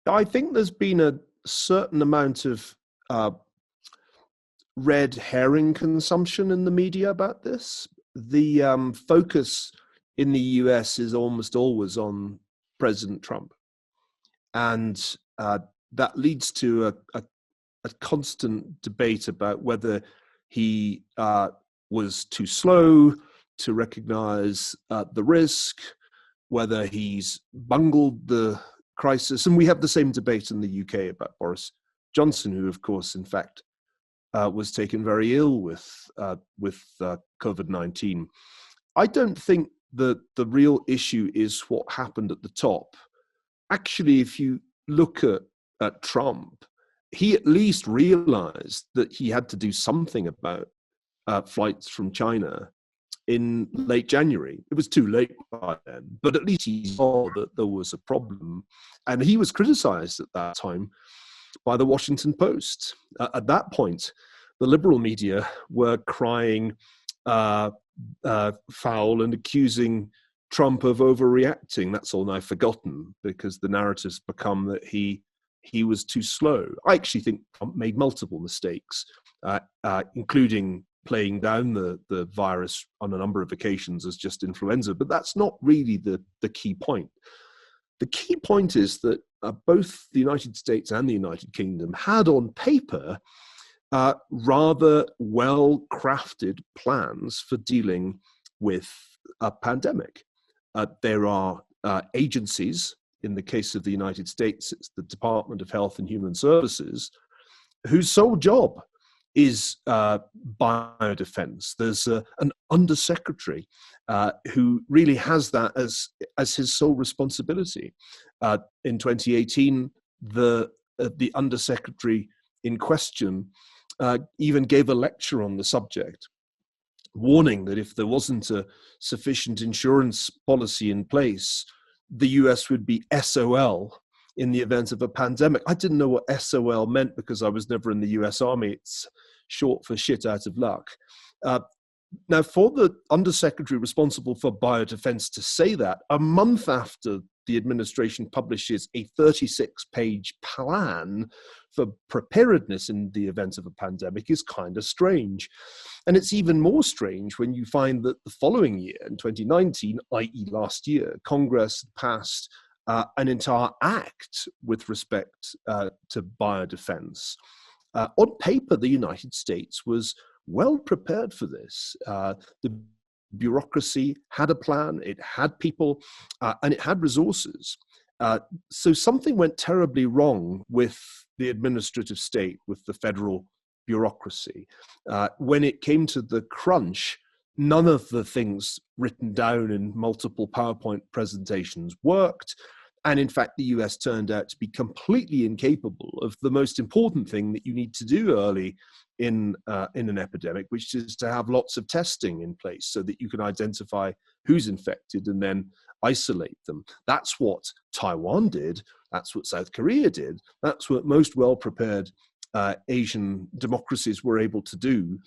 I think there's been a certain amount of uh, red herring consumption in the media about this. The focus in the US is almost always on President Trump. And that leads to a constant debate about whether he was too slow to recognize the risk, whether he's bungled the crisis. And we have the same debate in the UK about Boris Johnson, who, of course, in fact, was taken very ill with COVID-19. I don't think that the real issue is what happened at the top. Actually, if you look at Trump, he at least realized that he had to do something about flights from China in late January. It was too late by then, but at least he saw that there was a problem. And he was criticized at that time by the Washington Post. At that point, the liberal media were crying foul and accusing Trump of overreacting. That's all now forgotten because the narrative's become that he was too slow. I actually think Trump made multiple mistakes, including playing down the virus on a number of occasions as just influenza. But that's not really the key point. The key point is that both the United States and the United Kingdom had on paper rather well-crafted plans for dealing with a pandemic. There are agencies, in the case of the United States, it's the Department of Health and Human Services, whose sole job is biodefense. There's an undersecretary who really has that as his sole responsibility. In 2018, the undersecretary in question even gave a lecture on the subject, warning that if there wasn't a sufficient insurance policy in place, the US would be SOL in the event of a pandemic. I didn't know what SOL meant because I was never in the US Army. It's short for shit out of luck. Now, for the undersecretary responsible for biodefense to say that a month after the administration publishes a 36-page plan for preparedness in the event of a pandemic is kind of strange. And it's even more strange when you find that the following year, in 2019, i.e. last year, Congress passed an entire act with respect to biodefense. On paper, the United States was well prepared for this. The bureaucracy had a plan, it had people, and it had resources. So something went terribly wrong with the administrative state, with the federal bureaucracy. When it came to the crunch, none of the things written down in multiple PowerPoint presentations worked. And in fact, the US turned out to be completely incapable of the most important thing that you need to do early in an epidemic, which is to have lots of testing in place so that you can identify who's infected and then isolate them. That's what Taiwan did. That's what South Korea did. That's what most well-prepared Asian democracies were able to do.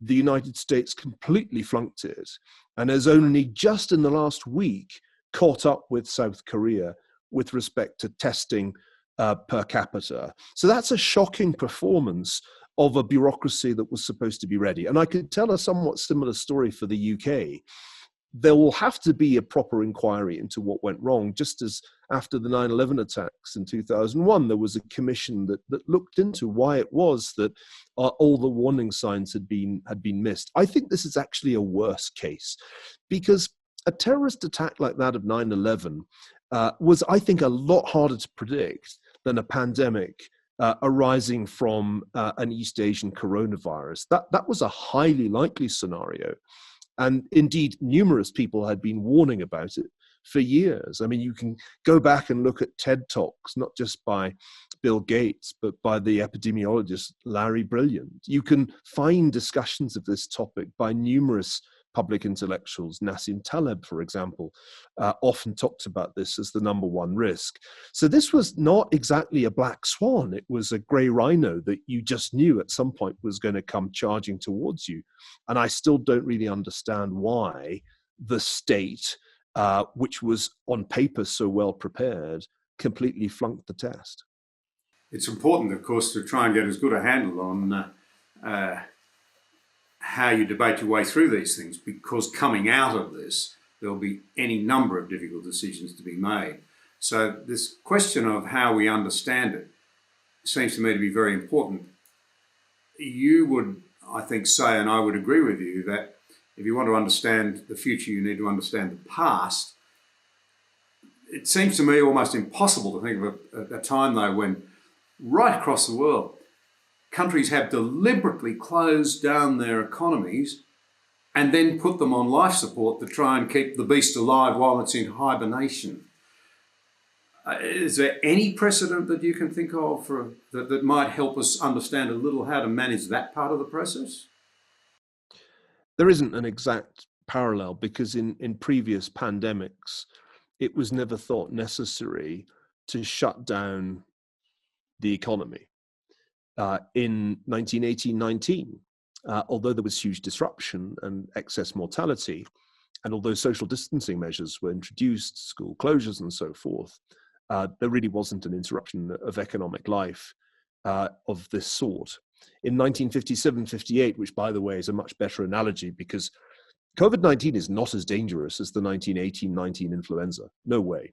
The United States completely flunked it, and has only just in the last week caught up with South Korea with respect to testing per capita. So that's a shocking performance of a bureaucracy that was supposed to be ready. And I could tell a somewhat similar story for the UK. There will have to be a proper inquiry into what went wrong, just as after the 9/11 attacks in 2001, there was a commission that looked into why it was that all the warning signs had been missed. I think this is actually a worse case, because a terrorist attack like that of 9/11 was, I think, a lot harder to predict than a pandemic arising from an East Asian coronavirus. That was a highly likely scenario. And indeed, numerous people had been warning about it for years. I mean, you can go back and look at TED Talks, not just by Bill Gates, but by the epidemiologist Larry Brilliant. You can find discussions of this topic by numerous public intellectuals. Nassim Taleb, for example, often talks about this as the number one risk. So this was not exactly a black swan. It was a grey rhino that you just knew at some point was going to come charging towards you. And I still don't really understand why the state, which was on paper so well prepared, completely flunked the test. It's important, of course, to try and get as good a handle on how you debate your way through these things, because coming out of this, there'll be any number of difficult decisions to be made. So this question of how we understand it seems to me to be very important. You would, I think, say, and I would agree with you, that if you want to understand the future, you need to understand the past. It seems to me almost impossible to think of a time, though, when right across the world, countries have deliberately closed down their economies and then put them on life support to try and keep the beast alive while it's in hibernation. Is there any precedent that you can think of that might help us understand a little how to manage that part of the process? There isn't an exact parallel, because in previous pandemics, it was never thought necessary to shut down the economy. In 1918-19, although there was huge disruption and excess mortality, and although social distancing measures were introduced, school closures and so forth, there really wasn't an interruption of economic life of this sort. In 1957-58, which, by the way, is a much better analogy, because COVID-19 is not as dangerous as the 1918-19 influenza. No way.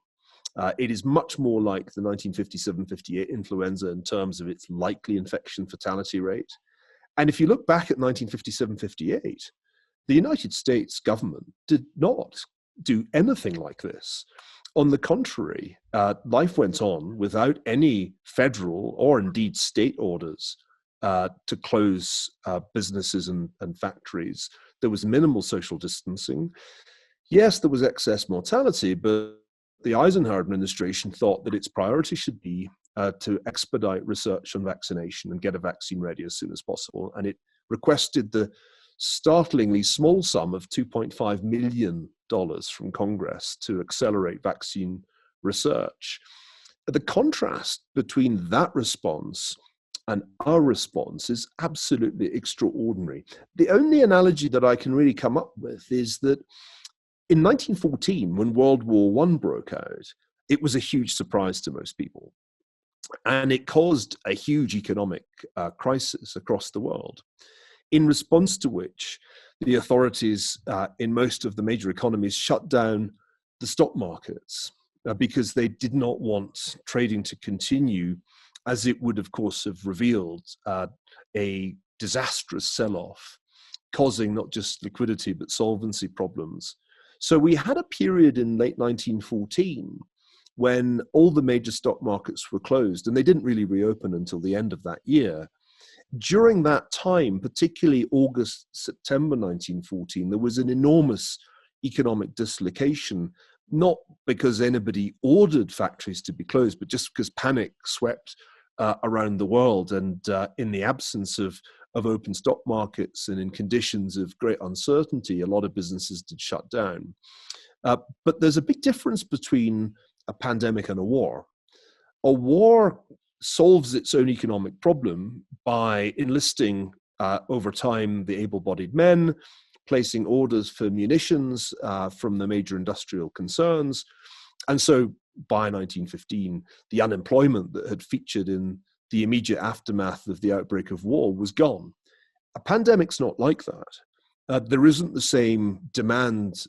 It is much more like the 1957-58 influenza in terms of its likely infection fatality rate. And if you look back at 1957-58, the United States government did not do anything like this. On the contrary, life went on without any federal or indeed state orders to close businesses and factories. There was minimal social distancing. Yes, there was excess mortality, but the Eisenhower administration thought that its priority should be to expedite research on vaccination and get a vaccine ready as soon as possible. And it requested the startlingly small sum of $2.5 million from Congress to accelerate vaccine research. The contrast between that response and our response is absolutely extraordinary. The only analogy that I can really come up with is that in 1914, when World War I broke out, it was a huge surprise to most people. And it caused a huge economic crisis across the world, in response to which the authorities in most of the major economies shut down the stock markets because they did not want trading to continue, as it would, of course, have revealed a disastrous sell-off, causing not just liquidity but solvency problems. So we had a period in late 1914 when all the major stock markets were closed, and they didn't really reopen until the end of that year. During that time, particularly August, September 1914, there was an enormous economic dislocation, not because anybody ordered factories to be closed, but just because panic swept around the world. And in the absence of open stock markets and in conditions of great uncertainty, a lot of businesses did shut down. But there's a big difference between a pandemic and a war. A war solves its own economic problem by enlisting over time the able-bodied men, placing orders for munitions from the major industrial concerns. And so by 1915, the unemployment that had featured in the immediate aftermath of the outbreak of war was gone. A pandemic's not like that. There isn't the same demand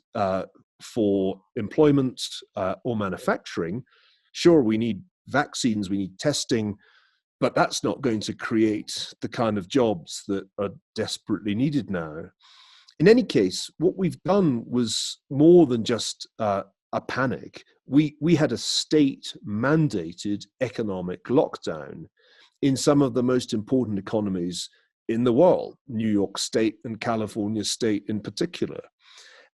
for employment or manufacturing. Sure, we need vaccines, we need testing, but that's not going to create the kind of jobs that are desperately needed now. In any case, what we've done was more than just a panic. We had a state-mandated economic lockdown in some of the most important economies in the world, New York State and California State in particular.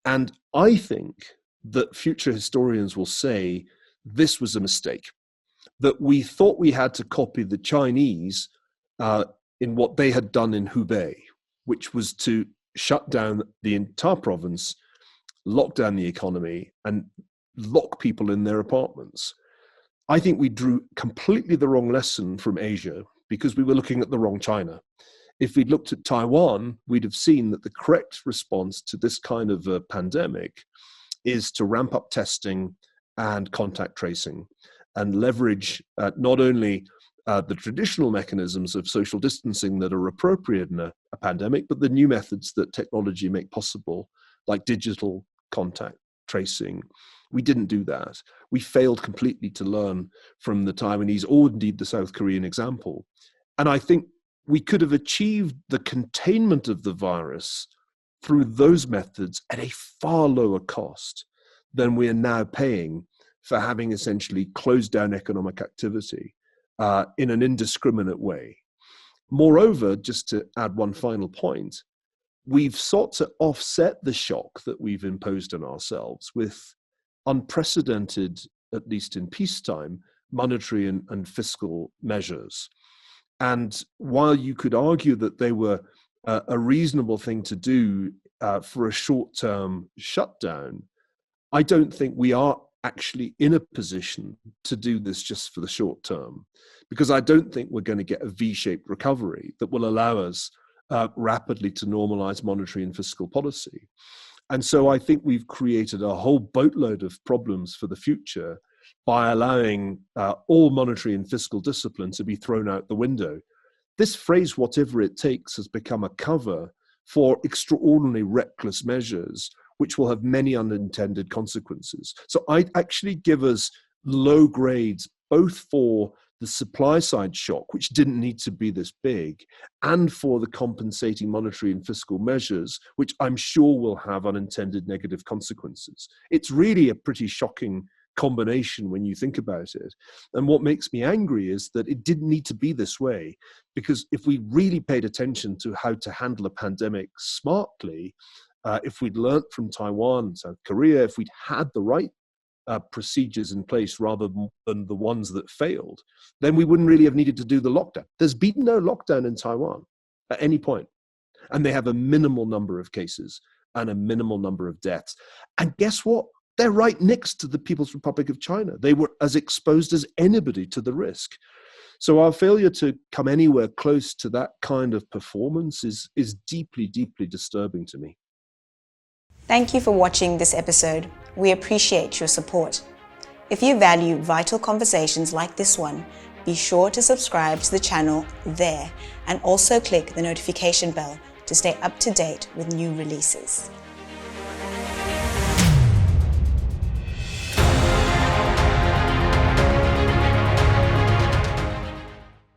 And I think that future historians will say this was a mistake, that we thought we had to copy the Chinese in what they had done in Hubei, which was to shut down the entire province, lock down the economy, and lock people in their apartments. I think we drew completely the wrong lesson from Asia because we were looking at the wrong China. If we'd looked at Taiwan, we'd have seen that the correct response to this kind of a pandemic is to ramp up testing and contact tracing. and leverage not only the traditional mechanisms of social distancing that are appropriate in a pandemic, but the new methods that technology make possible, like digital contact tracing. We didn't do that. We failed completely to learn from the Taiwanese or indeed the South Korean example. And I think we could have achieved the containment of the virus through those methods at a far lower cost than we are now paying for having essentially closed down economic activity in an indiscriminate way. Moreover, just to add one final point, we've sought to offset the shock that we've imposed on ourselves with unprecedented, at least in peacetime, monetary and fiscal measures. And while you could argue that they were a reasonable thing to do for a short-term shutdown, I don't think we are actually in a position to do this just for the short term, because I don't think we're going to get a V-shaped recovery that will allow us rapidly to normalize monetary and fiscal policy. And so I think we've created a whole boatload of problems for the future by allowing all monetary and fiscal discipline to be thrown out the window. This phrase, whatever it takes, has become a cover for extraordinarily reckless measures which will have many unintended consequences. So I actually give us low grades, both for the supply side shock, which didn't need to be this big, and for the compensating monetary and fiscal measures, which I'm sure will have unintended negative consequences. It's really a pretty shocking combination when you think about it. And what makes me angry is that it didn't need to be this way, because if we really paid attention to how to handle a pandemic smartly, if we'd learnt from Taiwan, South Korea, if we'd had the right procedures in place rather than the ones that failed, then we wouldn't really have needed to do the lockdown. There's been no lockdown in Taiwan at any point. And they have a minimal number of cases and a minimal number of deaths. And guess what? They're right next to the People's Republic of China. They were as exposed as anybody to the risk. So our failure to come anywhere close to that kind of performance is deeply, deeply disturbing to me. Thank you for watching this episode. We appreciate your support. If you value vital conversations like this one, be sure to subscribe to the channel there and also click the notification bell to stay up to date with new releases.